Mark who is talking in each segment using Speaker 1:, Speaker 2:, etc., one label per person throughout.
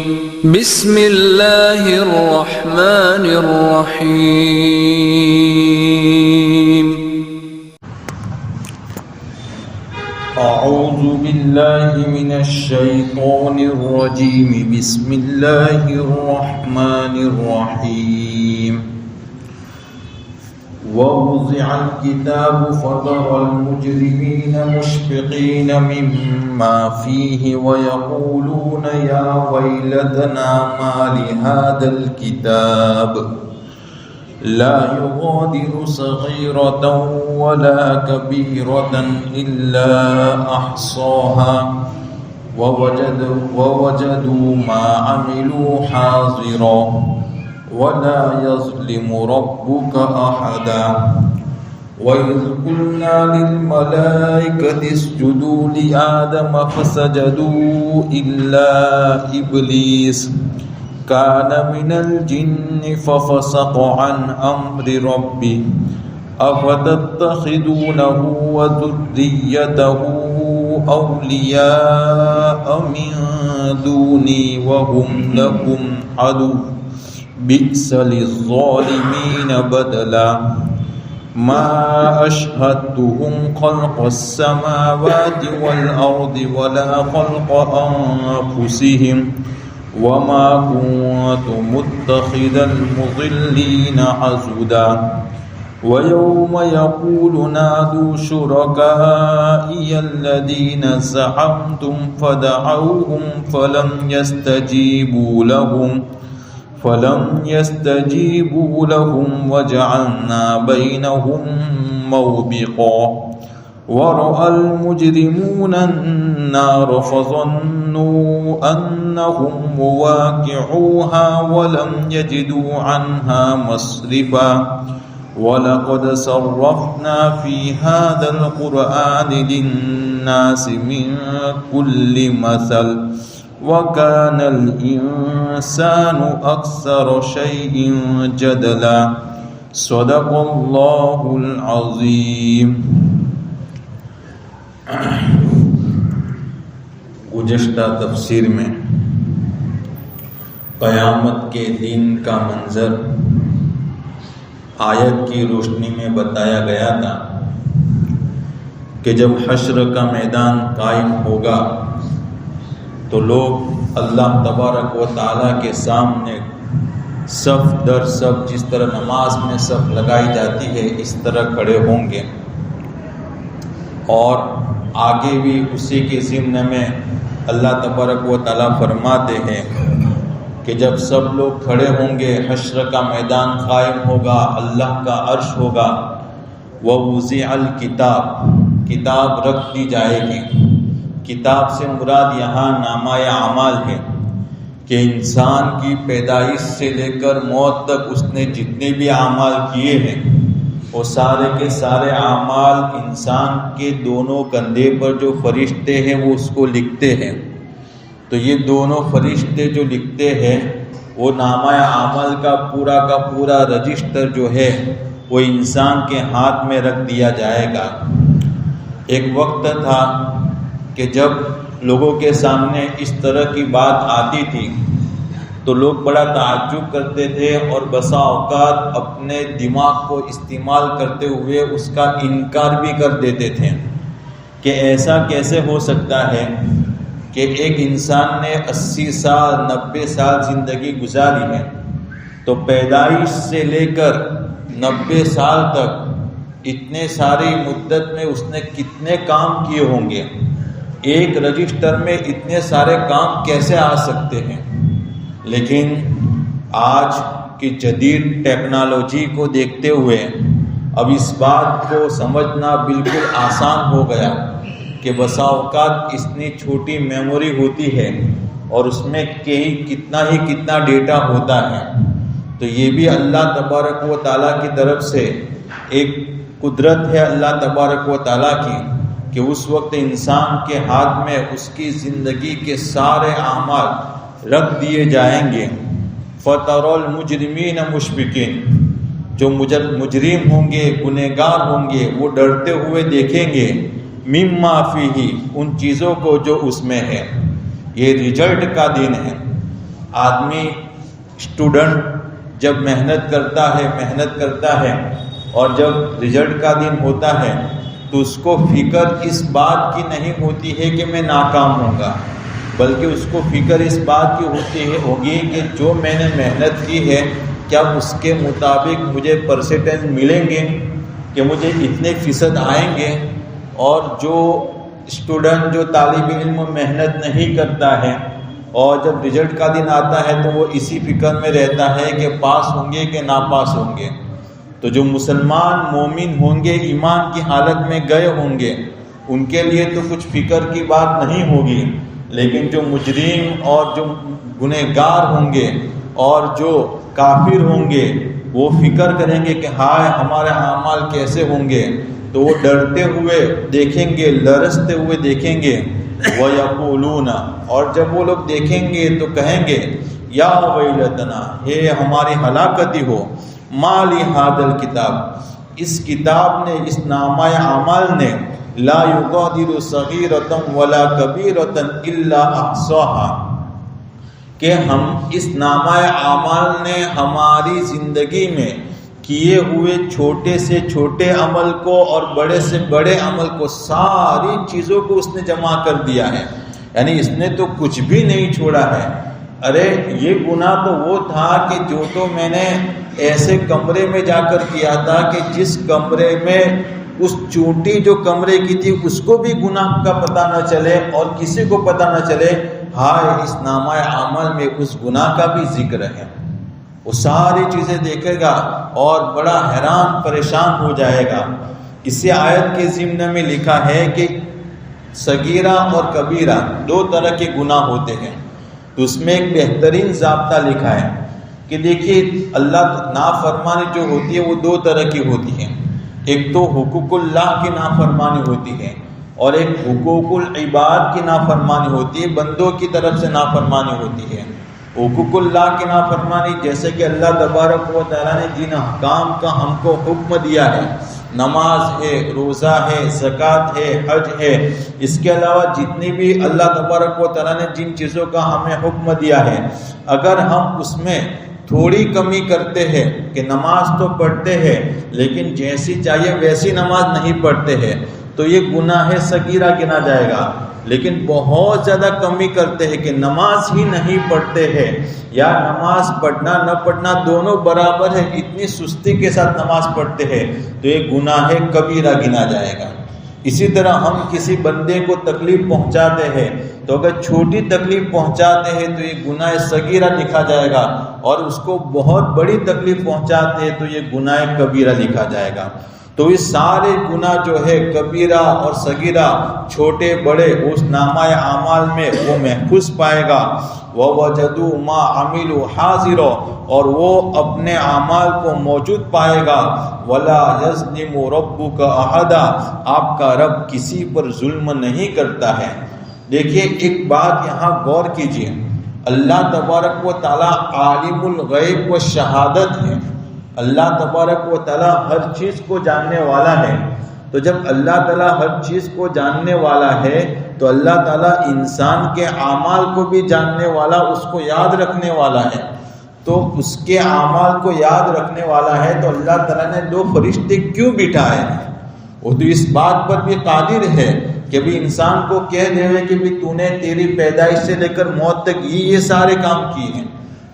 Speaker 1: بسم اللہ الرحمن الرحیم
Speaker 2: اعوذ باللہ من الشیطان الرجیم بسم اللہ الرحمن الرحیم ووضع الكتاب فترى المجرمين مشفقين مما فيه ويقولون يا ويلتنا ما لهذا الكتاب لا يغادر صغيرة ولا كبيرة إلا أحصاها ووجدوا ما عملوا حاضرا ولا يظلم ربك أحدا وإذ قلنا للملائكة اسجدوا لآدم فسجدوا إلا إبليس كان من الجن ففسق عن أمر ربه أفتتخذونه وذريته أولياء من دوني وهم لكم عدو بئس للظالمين بدلا ما أشهدتهم خلق السماوات والأرض ولا خلق أنفسهم وما كنت متخذ المضلين عضدا ويوم يقول نادوا شركائي الذين زعمتم فدعوهم فلم يستجيبوا لهم وجعلنا بينهم موبقا ورأى المجرمون النار فظنوا أنهم مواقعوها ولم يجدوا عنها مصرفا ولقد صرفنا في هذا القرآن للناس من كل مثل وَكَانَ الْإِنسَانُ أَكْثَرَ شَيْءٍ جَدَلًا صدق اللہ العظیم۔ گزشتہ تفسیر میں قیامت کے دن کا منظر آیت کی روشنی میں بتایا گیا تھا کہ جب حشر کا میدان قائم ہوگا تو لوگ اللہ تبارک و تعالیٰ کے سامنے صف در صف، جس طرح نماز میں صف لگائی جاتی ہے اس طرح کھڑے ہوں گے، اور آگے بھی اسی کے ضمن میں اللہ تبارک و تعالیٰ فرماتے ہیں کہ جب سب لوگ کھڑے ہوں گے، حشر کا میدان قائم ہوگا، اللہ کا عرش ہوگا، ووضع الکتاب، کتاب رکھ دی جائے گی۔ کتاب سے مراد یہاں نامہ اعمال ہے کہ انسان کی پیدائش سے لے کر موت تک اس نے جتنے بھی اعمال کیے ہیں وہ سارے کے سارے اعمال انسان کے دونوں کندھے پر جو فرشتے ہیں وہ اس کو لکھتے ہیں۔ تو یہ دونوں فرشتے جو لکھتے ہیں وہ نامہ اعمال کا پورا رجسٹر جو ہے وہ انسان کے ہاتھ میں رکھ دیا جائے گا۔ ایک وقت تھا کہ جب لوگوں کے سامنے اس طرح کی بات آتی تھی تو لوگ بڑا تعجب کرتے تھے اور بسا اوقات اپنے دماغ کو استعمال کرتے ہوئے اس کا انکار بھی کر دیتے تھے کہ ایسا کیسے ہو سکتا ہے کہ ایک انسان نے 80 سال 90 سال زندگی گزاری ہے تو پیدائش سے لے کر 90 سال تک اتنے ساری مدت میں اس نے کتنے کام کیے ہوں گے، ایک رجسٹر میں اتنے سارے کام کیسے آ سکتے ہیں؟ لیکن آج کی جدید ٹیکنالوجی کو دیکھتے ہوئے اب اس بات کو سمجھنا بالکل آسان ہو گیا کہ بسا اوقات اتنی چھوٹی میموری ہوتی ہے اور اس میں کتنا ڈیٹا ہوتا ہے۔ تو یہ بھی اللہ تبارک و تعالیٰ کی طرف سے ایک قدرت ہے اللہ تبارک و تعالیٰ کی کہ اس وقت انسان کے ہاتھ میں اس کی زندگی کے سارے اعمال رکھ دیے جائیں گے۔ فَتَرَى الْمُجْرِمِينَ مُشْفِقِينَ، جو مجرم ہوں گے، گنہگار ہوں گے، وہ ڈرتے ہوئے دیکھیں گے مما فیہ، ان چیزوں کو جو اس میں ہے۔ یہ رزلٹ کا دن ہے آدمی اسٹوڈنٹ جب محنت کرتا ہے اور جب رزلٹ کا دن ہوتا ہے تو اس کو فکر اس بات کی نہیں ہوتی ہے کہ میں ناکام ہوں گا، بلکہ اس کو فکر اس بات کی ہوگی کہ جو میں نے محنت کی ہے کیا اس کے مطابق مجھے پرسنٹیج ملیں گے، کہ مجھے اتنے فیصد آئیں گے۔ اور جو اسٹوڈنٹ جو طالب علم محنت نہیں کرتا ہے اور جب رزلٹ کا دن آتا ہے تو وہ اسی فکر میں رہتا ہے کہ پاس ہوں گے کہ ناپاس ہوں گے۔ تو جو مسلمان مومن ہوں گے، ایمان کی حالت میں گئے ہوں گے، ان کے لیے تو کچھ فکر کی بات نہیں ہوگی، لیکن جو مجرم اور جو گنہگار ہوں گے اور جو کافر ہوں گے وہ فکر کریں گے کہ ہائے ہمارے اعمال کیسے ہوں گے، تو وہ ڈرتے ہوئے دیکھیں گے، لرزتے ہوئے دیکھیں گے۔ وَيَقُولُونَ، اور جب وہ لوگ دیکھیں گے تو کہیں گے یا ویلتنا، ہے ہماری ہلاکتی ہو، ما لِهَذَا الْكِتَابِ، اس کتاب نے، اس نامہ اعمال نے، لا یغادر صغیرۃ ولا کبیرۃ الا احصاها، کہ ہم اس نامہ اعمال نے ہماری زندگی میں کیے ہوئے چھوٹے سے چھوٹے عمل کو اور بڑے سے بڑے عمل کو، ساری چیزوں کو اس نے جمع کر دیا ہے، یعنی اس نے تو کچھ بھی نہیں چھوڑا ہے۔ ارے یہ گناہ تو وہ تھا کہ جو تو میں نے ایسے کمرے میں جا کر کیا تھا کہ جس کمرے میں اس چونٹی جو کمرے کی تھی اس کو بھی گناہ کا پتہ نہ چلے اور کسی کو پتہ نہ چلے، ہائے اس نامہ اعمال میں اس گناہ کا بھی ذکر ہے۔ وہ ساری چیزیں دیکھے گا اور بڑا حیران پریشان ہو جائے گا۔ اسی آیت کے ضمن میں لکھا ہے کہ صغیرہ اور کبیرہ دو طرح کے گناہ ہوتے ہیں، تو اس میں ایک بہترین ضابطہ لکھا ہے کہ دیکھیے اللہ نافرمانی جو ہوتی ہے وہ دو طرح کی ہوتی ہے، ایک تو حقوق اللہ کی نافرمانی ہوتی ہے اور ایک حقوق العباد کی نافرمانی ہوتی ہے، بندوں کی طرف سے نافرمانی ہوتی ہے۔ حقوق اللہ کی نافرمانی جیسے کہ اللہ تبارک و تعالیٰ نے جن احکام کا ہم کو حکم دیا ہے، نماز ہے، روزہ ہے، زکوٰۃ ہے، حج ہے، اس کے علاوہ جتنی بھی اللہ تبارک و تعالیٰ نے جن چیزوں کا ہمیں حکم دیا ہے، اگر ہم اس میں تھوڑی کمی کرتے ہیں کہ نماز تو پڑھتے ہیں لیکن جیسی چاہیے ویسی نماز نہیں پڑھتے ہیں، تو یہ گناہ صغیرہ گنا جائے گا۔ لیکن بہت زیادہ کمی کرتے ہیں کہ نماز ہی نہیں پڑھتے ہیں یا نماز پڑھنا نہ پڑھنا دونوں برابر ہے، اتنی سستی کے ساتھ نماز پڑھتے ہیں، تو یہ گناہ کبیرہ گنا جائے گا۔ اسی طرح ہم کسی بندے کو تکلیف پہنچاتے ہیں تو اگر چھوٹی تکلیف پہنچاتے ہیں تو یہ گناہ صغیرہ لکھا جائے گا، اور اس کو بہت بڑی تکلیف پہنچاتے ہیں تو یہ گناہ کبیرہ لکھا جائے گا۔ تو یہ سارے گناہ جو ہے کبیرہ اور صغیرہ، چھوٹے بڑے، اس نامہ اعمال میں وہ محفوظ پائے گا۔ وَوَجَدُوا مَا عَمِلُوا حَاضِرًا، اور وہ اپنے اعمال کو موجود پائے گا۔ وَلَا يَظْلِمُ رَبُّكَ أَحَدًا، آپ کا رب کسی پر ظلم نہیں کرتا ہے۔ دیکھیے ایک بات یہاں غور کیجیے، اللہ تبارک و تعالیٰ عالم الغیب و شہادت ہے، اللہ تبارک و تعالیٰ ہر چیز کو جاننے والا ہے۔ تو جب اللہ تعالیٰ ہر چیز کو جاننے والا ہے تو اللہ تعالیٰ انسان کے اعمال کو بھی جاننے والا، اس کو یاد رکھنے والا ہے۔ تو اس کے اعمال کو یاد رکھنے والا ہے تو اللہ تعالیٰ نے دو فرشتے کیوں بٹھائے ہیں؟ وہ تو اس بات پر بھی قادر ہے کہ بھی انسان کو کہہ دے کہ بھی تو نے تیری پیدائش سے لے کر موت تک یہ سارے کام کیے ہیں،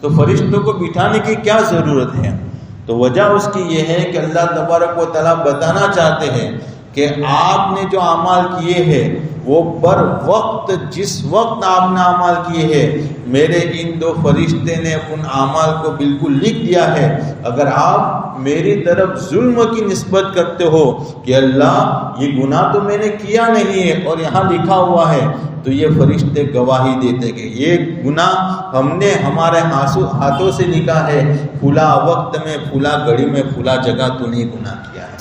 Speaker 2: تو فرشتوں کو بٹھانے کی کیا ضرورت ہے؟ تو وجہ اس کی یہ ہے کہ اللہ تبارک و تعالیٰ بتانا چاہتے ہیں کہ آپ نے جو اعمال کیے ہیں وہ بر وقت، جس وقت آپ نے اعمال کیے ہیں، میرے ان دو فرشتے نے ان اعمال کو بالکل لکھ دیا ہے۔ اگر آپ میری طرف ظلم کی نسبت کرتے ہو کہ اللہ یہ گناہ تو میں نے کیا نہیں ہے اور یہاں لکھا ہوا ہے، تو یہ فرشتے گواہی دیتے کہ یہ گناہ ہم نے ہمارے ہاتھوں سے لکھا ہے، پھلا وقت میں، پھلا گھڑی میں، پھلا جگہ تو نہیں گناہ کیا ہے۔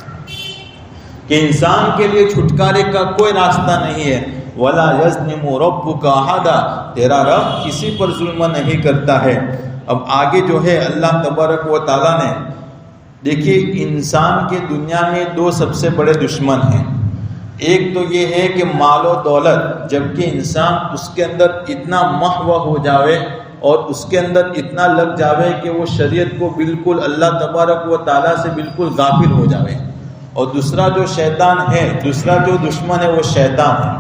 Speaker 2: کہ انسان کے لیے چھٹکارے کا کوئی راستہ نہیں ہے۔ وَلَا يَظْلِمُ رَبُّكَ أَحَدًا، تیرا رب کسی پر ظلم نہیں کرتا ہے۔ اب آگے جو ہے اللہ تبارک و تعالیٰ نے، دیکھیے انسان کے دنیا میں دو سب سے بڑے دشمن ہیں۔ ایک تو یہ ہے کہ مال و دولت، جبکہ انسان اس کے اندر اتنا محو ہو جاوے اور اس کے اندر اتنا لگ جاوے کہ وہ شریعت کو بالکل اللہ تبارک و تعالیٰ سے بالکل غافل ہو جاوے. اور دوسرا جو شیطان ہے، دوسرا جو دشمن ہے وہ شیطان ہے.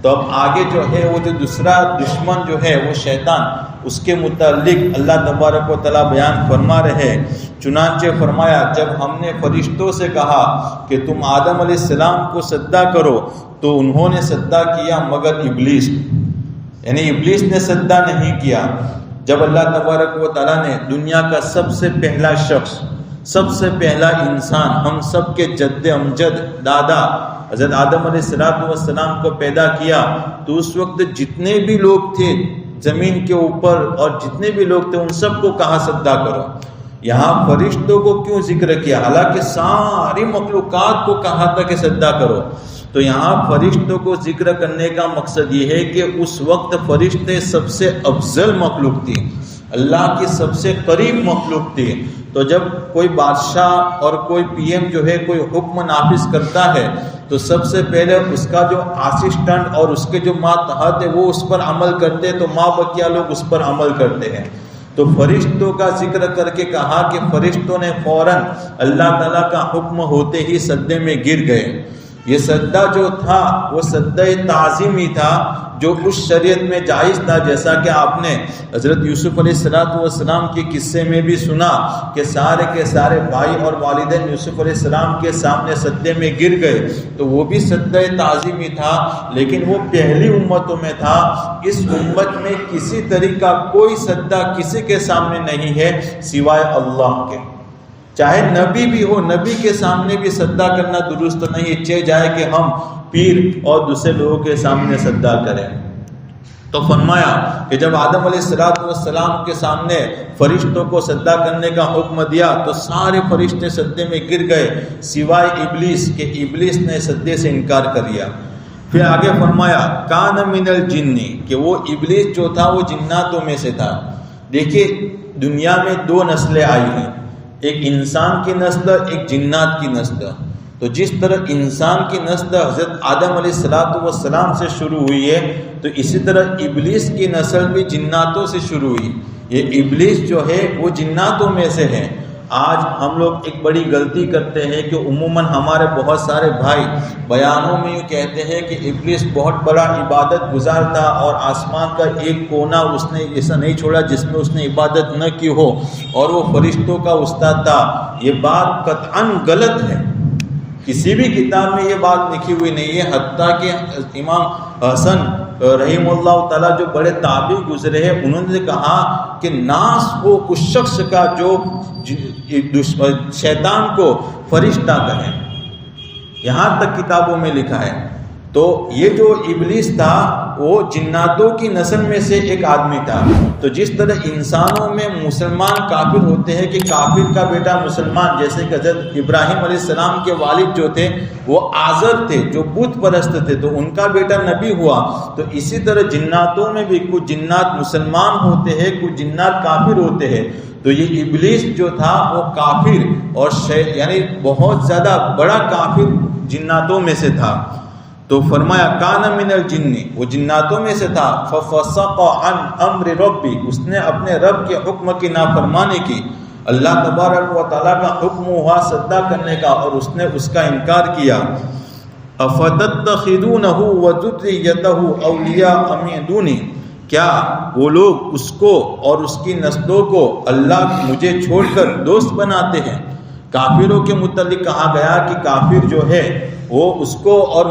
Speaker 2: تو اب آگے جو ہے وہ جو دوسرا دشمن جو ہے وہ شیطان، اس کے متعلق اللہ تبارک و تعالیٰ بیان فرما رہے. چنانچہ فرمایا جب ہم نے فرشتوں سے کہا کہ تم آدم علیہ السلام کو سجدہ کرو تو انہوں نے سجدہ کیا مگر ابلیس، یعنی ابلیس نے سجدہ نہیں کیا. جب اللہ تبارک و تعالیٰ نے دنیا کا سب سے پہلا شخص، سب سے پہلا انسان، ہم سب کے جد امجد دادا حضرت آدم علیہ السلام کو پیدا کیا، تو اس وقت جتنے بھی لوگ تھے زمین کے اوپر اور جتنے بھی لوگ تھے ان سب کو کہا سجدہ کرو. یہاں فرشتوں کو کیوں ذکر کیا؟ حالانکہ ساری مخلوقات کو کہا تھا کہ سجدہ کرو. تو یہاں فرشتوں کو ذکر کرنے کا مقصد یہ ہے کہ اس وقت فرشتے سب سے افضل مخلوق تھی، اللہ کی سب سے قریب مخلوق تھی. تو جب کوئی بادشاہ اور کوئی پی ایم جو ہے کوئی حکم نافذ کرتا ہے تو سب سے پہلے اس کا جو اسسٹنٹ اور اس کے جو ماتحت ہے وہ اس پر عمل کرتے ہیں، تو ماں بقیہ لوگ اس پر عمل کرتے ہیں. تو فرشتوں کا ذکر کر کے کہا کہ فرشتوں نے فوراً اللہ تعالیٰ کا حکم ہوتے ہی سجدے میں گر گئے. یہ سجدہ جو تھا وہ سجدہ تعظیمی تھا جو اس شریعت میں جائز تھا، جیسا کہ آپ نے حضرت یوسف علیہ السلام کے قصے میں بھی سنا کہ سارے کے سارے بھائی اور والدین یوسف علیہ السلام کے سامنے سجدے میں گر گئے. تو وہ بھی سجدہ تعظیمی تھا، لیکن وہ پہلی امتوں میں تھا. اس امت میں کسی طریقہ کوئی سجدہ کسی کے سامنے نہیں ہے سوائے اللہ کے. چاہے نبی بھی ہو، نبی کے سامنے بھی سجدہ کرنا درست نہیں، چاہے جائے کہ ہم پیر اور دوسرے لوگوں کے سامنے سجدہ کریں. تو فرمایا کہ جب آدم علیہ السلام کے سامنے فرشتوں کو سجدہ کرنے کا حکم دیا تو سارے فرشتے سجدے میں گر گئے سوائے ابلیس، کہ ابلیس نے سجدے سے انکار کر دیا. پھر آگے فرمایا کان من الجن، کہ وہ ابلیس جو تھا وہ جناتوں میں سے تھا. دیکھیے دنیا میں دو نسلیں آئی ہیں، ایک انسان کی نسل، ایک جنات کی نسل. تو جس طرح انسان کی نسل حضرت آدم علیہ السلام سے شروع ہوئی ہے تو اسی طرح ابلیس کی نسل بھی جناتوں سے شروع ہوئی. یہ ابلیس جو ہے وہ جناتوں میں سے ہے. آج ہم لوگ ایک بڑی غلطی کرتے ہیں کہ عموماً ہمارے بہت سارے بھائی بیانوں میں یوں کہتے ہیں کہ ابلیس بہت بڑا عبادت گزار تھا اور آسمان کا ایک کونا اس نے ایسا نہیں چھوڑا جس میں اس نے عبادت نہ کی ہو، اور وہ فرشتوں کا استاد تھا. یہ بات قطعاً غلط ہے، کسی بھی کتاب میں یہ بات لکھی ہوئی نہیں ہے. حتیٰ کہ امام حسن رحیم اللہ تعالیٰ جو بڑے تابعی گزرے ہیں انہوں نے کہا کہ ناس ہو اس شخص کا جو شیطان کو فرشتہ کہے، یہاں تک کتابوں میں لکھا ہے. تو یہ جو ابلیس تھا وہ جناتوں کی نسل میں سے ایک آدمی تھا. تو جس طرح انسانوں میں مسلمان کافر ہوتے ہیں کہ کافر کا بیٹا مسلمان، جیسے کہ حضرت ابراہیم علیہ السلام کے والد جو تھے وہ آزر تھے جو بت پرست تھے تو ان کا بیٹا نبی ہوا. تو اسی طرح جناتوں میں بھی کچھ جنات مسلمان ہوتے ہیں، کچھ جنات کافر ہوتے ہیں. تو یہ ابلیس جو تھا وہ کافر اور یعنی بہت زیادہ بڑا کافر جناتوں میں سے تھا. تو فرمایا کان من الجن، وہ جناتوں میں سے تھا. ففسق عن امر ربی، اس نے اپنے رب کے حکم کی نافرمانی کی. اللہ تبارک و تعالیٰ کا حکم ہوا سجدہ کرنے کا اور اس نے اس کا انکار کیا. افتتخذونہ وذریتہ اولیاء من دونی، کیا وہ لوگ اس کو اور اس کی نسلوں کو اللہ مجھے چھوڑ کر دوست بناتے ہیں. کافروں کے متعلق کہا گیا کہ کافر جو ہے وہ اس کو اور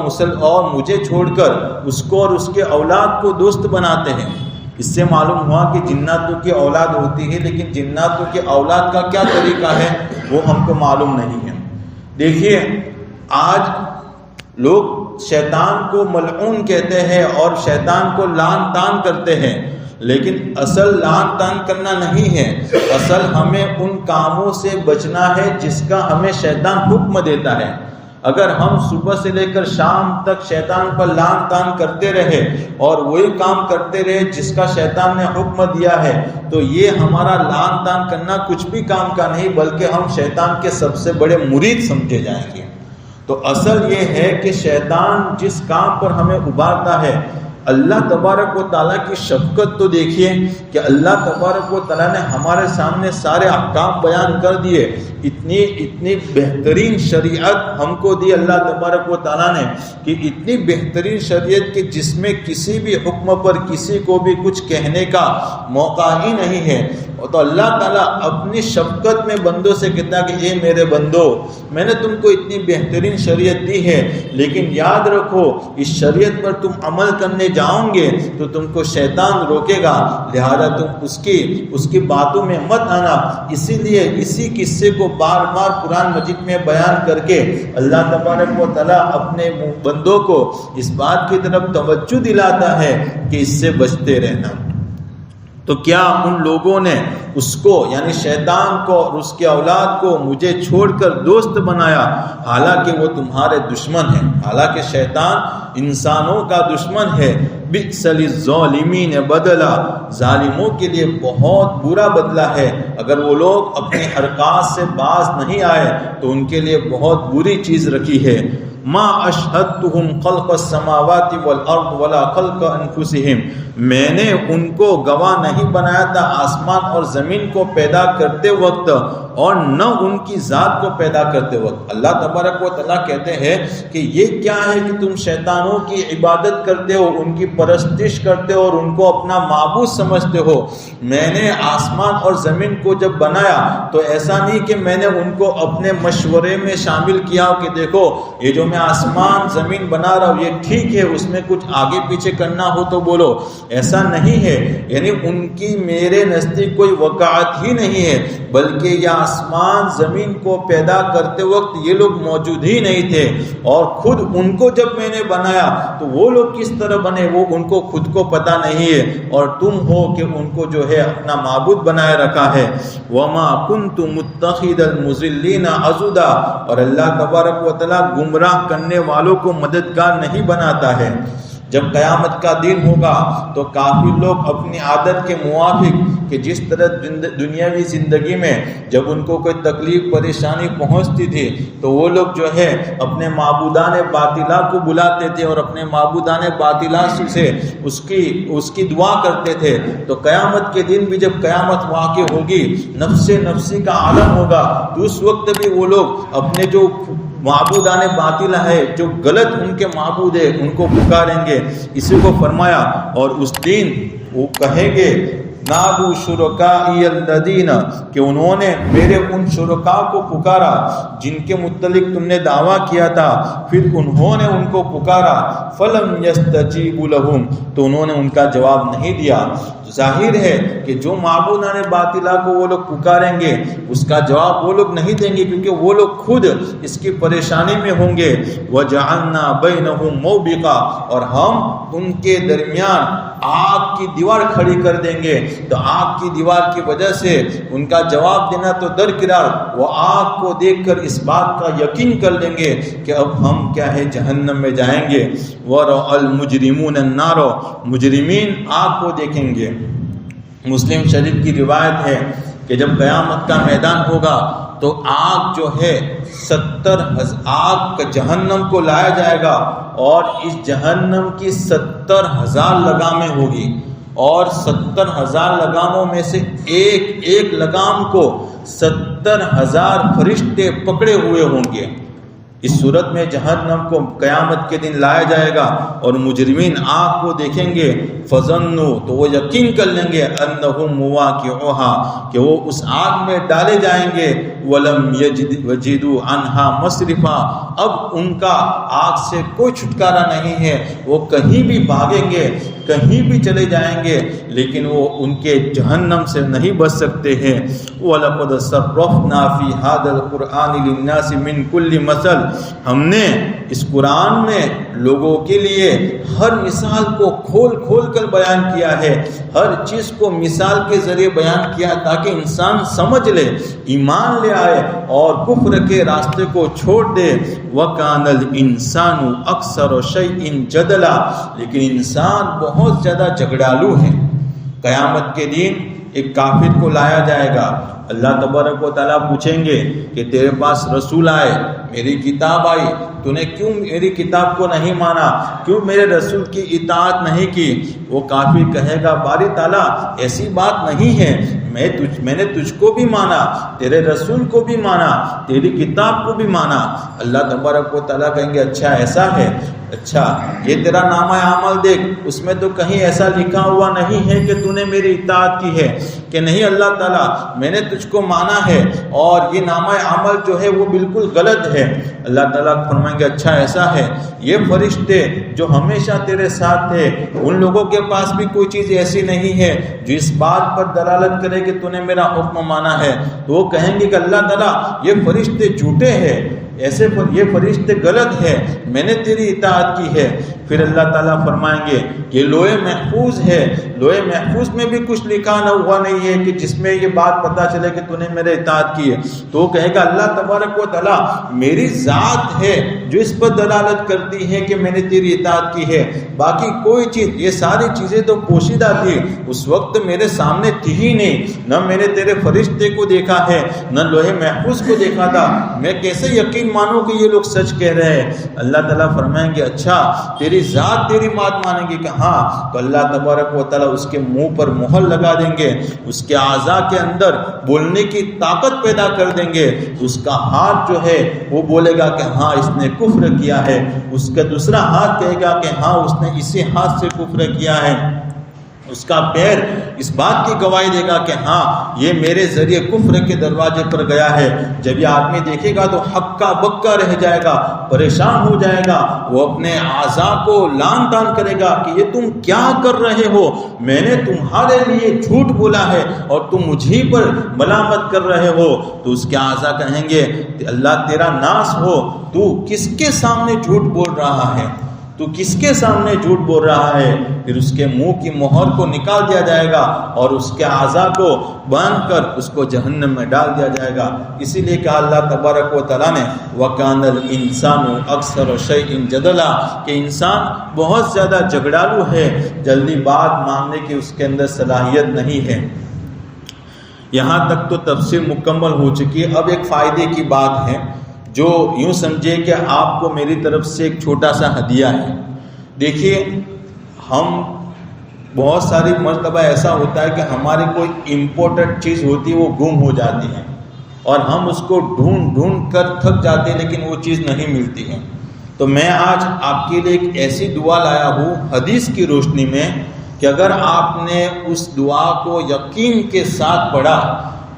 Speaker 2: مجھے چھوڑ کر اس کو اور اس کے اولاد کو دوست بناتے ہیں. اس سے معلوم ہوا کہ جناتوں کی اولاد ہوتی ہے، لیکن جناتوں کے اولاد کا کیا طریقہ ہے وہ ہم کو معلوم نہیں ہے. دیکھیے آج لوگ شیطان کو ملعون کہتے ہیں اور شیطان کو لعن طعن کرتے ہیں، لیکن اصل لعن طعن کرنا نہیں ہے. اصل ہمیں ان کاموں سے بچنا ہے جس کا ہمیں شیطان حکم دیتا ہے. اگر ہم صبح سے لے کر شام تک شیطان پر لعن طعن کرتے رہے اور وہی کام کرتے رہے جس کا شیطان نے حکم دیا ہے تو یہ ہمارا لعن طعن کرنا کچھ بھی کام کا نہیں، بلکہ ہم شیطان کے سب سے بڑے مرید سمجھے جائیں گے. تو اصل یہ ہے کہ شیطان جس کام پر ہمیں ابھارتا ہے اللہ تبارک و تعالیٰ کی شفقت تو دیکھیے کہ اللہ تبارک و تعالیٰ نے ہمارے سامنے سارے احکام بیان کر دیے. اتنی بہترین شریعت ہم کو دی اللہ تبارک و تعالیٰ نے کہ اتنی بہترین شریعت کہ جس میں کسی بھی حکم پر کسی کو بھی کچھ کہنے کا موقع ہی نہیں ہے. تو اللہ تعالیٰ اپنی شفقت میں بندوں سے کہتا ہے کہ اے میرے بندو، میں نے تم کو اتنی بہترین شریعت دی ہے، لیکن یاد رکھو اس شریعت پر تم عمل کرنے جاؤں گے تو تم کو شیطان روکے گا، لہذا تم اس کی باتوں میں مت آنا. اسی لیے اسی قصے کو بار بار قرآن مجید میں بیان کر کے اللہ تبارک و تعالیٰ اپنے بندوں کو اس بات کی طرف توجہ دلاتا ہے کہ اس سے بچتے رہنا. تو کیا ان لوگوں نے اس کو یعنی شیطان کو اور اس کے اولاد کو مجھے چھوڑ کر دوست بنایا، حالانکہ وہ تمہارے دشمن ہیں. حالانکہ شیطان انسانوں کا دشمن ہے. بئس للظالمین بدلا، ظالموں کے لیے بہت برا بدلہ ہے. اگر وہ لوگ اپنی حرکات سے باز نہیں آئے تو ان کے لیے بہت بری چیز رکھی ہے. ما اشہدتہم خلق السماوات والارض ولا خلق انفسہم، میں نے ان کو گواہ نہیں بنایا تھا آسمان اور زمین کو پیدا کرتے وقت اور نہ ان کی ذات کو پیدا کرتے وقت. اللہ تبارک و تعالیٰ کہتے ہیں کہ یہ کیا ہے کہ تم شیطانوں کی عبادت کرتے ہو، ان کی پرستش کرتے ہو اور ان کو اپنا معبود سمجھتے ہو. میں نے آسمان اور زمین کو جب بنایا تو ایسا نہیں کہ میں نے ان کو اپنے مشورے میں شامل کیا ہو کہ دیکھو یہ جو میں آسمان زمین بنا رہا ہوں یہ ٹھیک ہے، اس میں کچھ آگے پیچھے کرنا ہو تو بولو. ایسا نہیں ہے، یعنی ان کی میرے نزدیک کوئی وقعت ہی نہیں ہے، بلکہ یہ آسمان زمین کو پیدا کرتے وقت یہ لوگ موجود ہی نہیں تھے. اور خود ان کو جب میں نے بنایا تو وہ لوگ کس طرح بنے وہ ان کو خود کو پتہ نہیں ہے، اور تم ہو کہ ان کو جو ہے اپنا معبود بنائے رکھا ہے. وما كنت متخذ المضلین عضدا، اور اللہ تبارک و تعالیٰ گمراہ کرنے والوں کو مددگار نہیں بناتا ہے. جب قیامت کا دن ہوگا تو کافی لوگ اپنی عادت کے موافق کہ جس طرح دنیاوی زندگی میں جب ان کو کوئی تکلیف پریشانی پہنچتی تھی تو وہ لوگ جو ہے اپنے معبودان باطلہ کو بلاتے تھے اور اپنے معبودان باطلہ سے اس کی دعا کرتے تھے. تو قیامت کے دن بھی جب قیامت واقع ہوگی، نفس نفسی کا عالم ہوگا، تو اس وقت بھی وہ لوگ اپنے جو معبودان باطلہ ہے، جو غلط ان کے معبود ہے، ان کو پکاریں گے. اسی کو فرمایا اور اس دن وہ کہیں گے نادو شرکائی الذین، کہ انہوں نے میرے ان شرکاء کو پکارا جن کے متعلق تم نے دعویٰ کیا تھا، پھر انہوں نے ان کو پکارا فلم یستجیبوا لہم، تو انہوں نے ان کا جواب نہیں دیا. ظاہر ہے کہ جو معبودان باطلہ کو وہ لوگ پکاریں گے اس کا جواب وہ لوگ نہیں دیں گے، کیونکہ وہ لوگ خود اس کی پریشانی میں ہوں گے. وَجَعَلْنَا بَيْنَهُمْ مَوْبِقًا، اور ہم ان کے درمیان آگ کی دیوار کھڑی کر دیں گے. تو آگ کی دیوار کی وجہ سے ان کا جواب دینا تو درکنار، وہ آگ کو دیکھ کر اس بات کا یقین کر لیں گے کہ اب ہم کیا ہے جہنم میں جائیں گے. وَرَأَى الْمُجْرِمُونَ النَّارَ، مجرمین آگ کو دیکھیں گے. مسلم شریف کی روایت ہے کہ جب قیامت کا میدان ہوگا تو آگ جو ہے 70,000 آگ کا جہنم کو لایا جائے گا، اور اس جہنم کی 70,000 لگامیں ہوگی، اور 70,000 لگاموں میں سے ایک لگام کو 70,000 فرشتے پکڑے ہوئے ہوں گے. اس صورت میں جہنم کو قیامت کے دن لایا جائے گا اور مجرمین آگ کو دیکھیں گے. فظنوا، تو وہ یقین کر لیں گے انہم مواقعوها، کہ وہ اس آگ میں ڈالے جائیں گے. ولم یجدوا عنہا مصرفا، اب ان کا آگ سے کوئی چھٹکارا نہیں ہے، وہ کہیں بھی بھاگیں گے، کہیں بھی چلے جائیں گے، لیکن وہ ان کے جہنم سے نہیں بچ سکتے ہیں. وَلَقَدْ صَرَّفْنَا فِي هَذَا الْقُرْآنِ لِلنَّاسِ مِنْ كُلِّ مَثَلٍ، ہم نے اس قرآن میں لوگوں کے لیے ہر مثال کو کھول کھول کر بیان کیا ہے، ہر چیز کو مثال کے ذریعے بیان کیا تاکہ انسان سمجھ لے، ایمان لے آئے اور کفر کے راستے کو چھوڑ دے. وَكَانَ الْإِنسَانُ أَكْثَرَ شَيْءٍ جَدَلًا، لیکن انسان بہت زیادہ جھگڑالو ہے. قیامت کے دن ایک کافر کو لایا جائے گا، اللہ تبارک و تعالیٰ پوچھیں گے کہ تیرے پاس رسول آئے، میری کتاب آئی، تو نے کیوں میری کتاب کو نہیں مانا، کیوں میرے رسول کی اطاعت نہیں کی؟ وہ کافر کہے گا باری تعالیٰ ایسی بات نہیں ہے، میں نے تجھ کو بھی مانا، تیرے رسول کو بھی مانا، تیری کتاب کو بھی مانا۔ اللہ تبارک و تعالیٰ کہیں گے اچھا ایسا ہے، اچھا یہ تیرا نامہ عمل دیکھ، اس میں تو کہیں ایسا لکھا ہوا نہیں ہے کہ تو نے میری اطاعت کی ہے، کہ نہیں اللہ تعالیٰ میں نے تجھ کو مانا ہے اور یہ نامہ عمل جو ہے وہ بالکل غلط ہے۔ اللہ تعالیٰ فرمائیں گے اچھا ایسا ہے، یہ فرشتے جو ہمیشہ تیرے ساتھ تھے ان لوگوں کے پاس بھی کوئی چیز ایسی نہیں ہے جو اس بات پر دلالت کرے کہ تو نے میرا حکم مانا ہے، تو وہ کہیں گے کہ اللہ تعالیٰ یہ فرشتے جھوٹے ہیں، ایسے یہ فرشتے غلط ہے، میں نے تیری اطاعت کی ہے۔ پھر اللہ تعالیٰ فرمائیں گے کہ لوح محفوظ ہے، لوح محفوظ میں بھی کچھ لکھا نہ ہوا نہیں ہے کہ جس میں یہ بات پتہ چلے کہ تو نے میرے اطاعت کی ہے۔ تو وہ کہے گا اللہ تبارک و تعالیٰ میری ذات ہے جو اس پر دلالت کرتی ہے کہ میں نے تیری اطاعت کی ہے، باقی کوئی چیز، یہ ساری چیزیں تو پوشیدہ تھی، اس وقت میرے سامنے تھی ہی نہیں، نہ میں نے تیرے فرشتے کو دیکھا ہے نہ لوح محفوظ کو دیکھا تھا، میں کیسے یقین مانوں کہ یہ لوگ سچ کہہ رہے ہیں؟ اللہ تعالیٰ فرمائیں گے اچھا تیری ذات تیری بات مانیں گے کہ ہاں، تو اللہ تبارک و تعالیٰ اس کے منہ پر مہر لگا دیں گے، اس کے اعضاء کے اندر بولنے کی طاقت پیدا کر دیں گے، اس کا ہاتھ جو ہے وہ بولے گا کہ ہاں اس نے کفر کیا ہے، اس کا دوسرا ہاتھ کہے گا کہ ہاں اس نے اسی ہاتھ سے کفر کیا ہے، اس کا پیر اس بات کی گواہی دے گا کہ ہاں یہ میرے ذریعے کفر کے دروازے پر گیا ہے۔ جب یہ آدمی دیکھے گا تو ہکا بکا رہ جائے گا، پریشان ہو جائے گا، وہ اپنے اعضاء کو لان تان کرے گا کہ یہ تم کیا کر رہے ہو، میں نے تمہارے لیے جھوٹ بولا ہے اور تم مجھے پر ملامت کر رہے ہو۔ تو اس کے اعضاء کہیں گے اللہ تیرا ناس ہو، تو کس کے سامنے جھوٹ بول رہا ہے، تو کس کے سامنے جھوٹ بول رہا ہے؟ پھر اس کے منہ کی مہر کو نکال دیا جائے گا اور اس کے اعضاء کو باندھ کر اس کو جہنم میں ڈال دیا جائے گا۔ اسی لیے کہا اللہ تبارک و تعالیٰ نے وَكَانَ الْإِنسَانُ أَكْثَرَ شَيْءٍ جَدَلًا، کہ انسان بہت زیادہ جھگڑالو ہے، جلدی بات ماننے کی اس کے اندر صلاحیت نہیں ہے۔ یہاں تک تو تفسیر مکمل ہو چکی ہے۔ اب ایک فائدے کی بات ہے جو یوں سمجھے کہ آپ کو میری طرف سے ایک چھوٹا سا ہدیہ ہے۔ دیکھیے ہم بہت ساری مرتبہ ایسا ہوتا ہے کہ ہماری کوئی امپورٹنٹ چیز ہوتی ہے وہ گم ہو جاتی ہے اور ہم اس کو ڈھونڈ ڈھونڈ کر تھک جاتے ہیں لیکن وہ چیز نہیں ملتی ہے۔ تو میں آج آپ کے لیے ایک ایسی دعا لایا ہوں حدیث کی روشنی میں کہ اگر آپ نے اس دعا کو یقین کے ساتھ پڑھا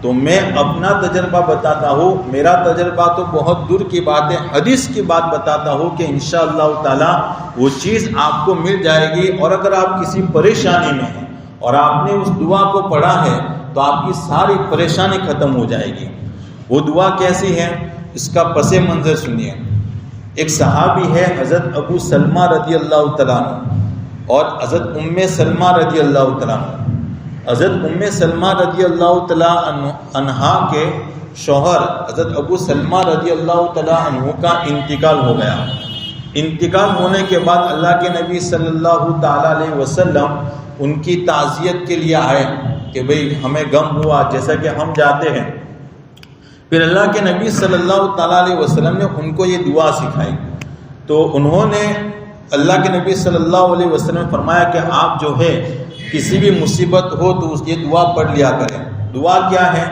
Speaker 2: تو میں اپنا تجربہ بتاتا ہوں، میرا تجربہ تو بہت دور کی بات ہے، حدیث کی بات بتاتا ہوں کہ انشاءاللہ تعالی وہ چیز آپ کو مل جائے گی۔ اور اگر آپ کسی پریشانی میں ہیں اور آپ نے اس دعا کو پڑھا ہے تو آپ کی ساری پریشانی ختم ہو جائے گی۔ وہ دعا کیسی ہے اس کا پس منظر سنیے۔ ایک صحابی ہے حضرت ابو سلمہ رضی اللہ تعالیٰ عنہ اور حضرت ام سلمہ رضی اللہ تعالیٰ عنہ۔ حضرت ام سلمہ رضی اللہ تعالیٰ عنہا کے شوہر حضرت ابو سلمہ رضی اللہ تعالیٰ عنہ کا انتقال ہو گیا۔ انتقال ہونے کے بعد اللہ کے نبی صلی اللہ تعالیٰ علیہ وسلم ان کی تعزیت کے لیے آئے کہ بھئی ہمیں غم ہوا، جیسا کہ ہم جاتے ہیں۔ پھر اللہ کے نبی صلی اللہ تعالیٰ علیہ وسلم نے ان کو یہ دعا سکھائی، تو انہوں نے اللہ کے نبی صلی اللہ علیہ وسلم نے فرمایا کہ آپ جو ہے کسی بھی مصیبت ہو تو یہ دعا پڑھ لیا کریں۔ دعا کیا ہے؟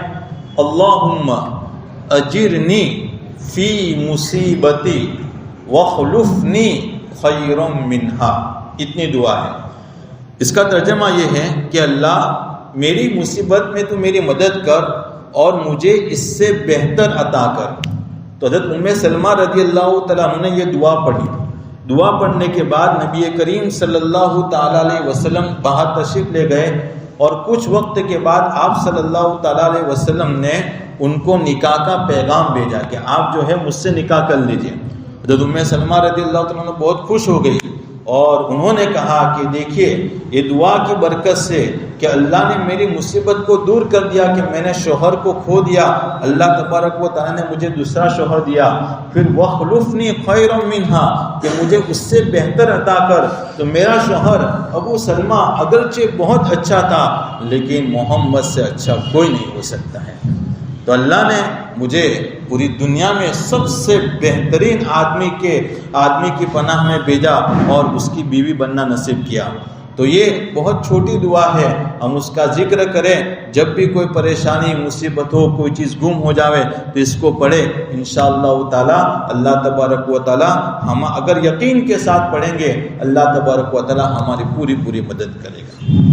Speaker 2: اللہم اجرنی فی مصیبتی وخلفنی خیر منہا، اتنی دعا ہے۔ اس کا ترجمہ یہ ہے کہ اللہ میری مصیبت میں تو میری مدد کر اور مجھے اس سے بہتر عطا کر۔ تو حضرت ام سلمہ رضی اللہ تعالیٰ عنہ نے یہ دعا پڑھی۔ دعا پڑھنے کے بعد نبی کریم صلی اللہ تعالیٰ علیہ وسلم باہر تشریف لے گئے اور کچھ وقت کے بعد آپ صلی اللہ تعالیٰ علیہ وسلم نے ان کو نکاح کا پیغام بھیجا کہ آپ جو ہے مجھ سے نکاح کر لیجئے۔ حضرت ام سلمہ رضی اللہ تعالیٰ عنہ بہت خوش ہو گئی اور انہوں نے کہا کہ دیکھیے یہ دعا کی برکت سے کہ اللہ نے میری مصیبت کو دور کر دیا کہ میں نے شوہر کو کھو دیا، اللہ تبارک و تعالیٰ نے مجھے دوسرا شوہر دیا، پھر وَخْلُفْنِي خَيْرًا مِنْهَا کہ مجھے اس سے بہتر عطا کر۔ تو میرا شوہر ابو سلمہ اگرچہ بہت اچھا تھا لیکن محمد سے اچھا کوئی نہیں ہو سکتا ہے۔ تو اللہ نے مجھے پوری دنیا میں سب سے بہترین آدمی کی پناہ میں بھیجا اور اس کی بیوی بننا نصیب کیا۔ تو یہ بہت چھوٹی دعا ہے، ہم اس کا ذکر کریں جب بھی کوئی پریشانی مصیبت ہو، کوئی چیز گم ہو جاوے تو اس کو پڑھے، انشاءاللہ تعالی اللہ تبارک و تعالی ہم اگر یقین کے ساتھ پڑھیں گے اللہ تبارک و تعالی ہماری پوری مدد کرے گا۔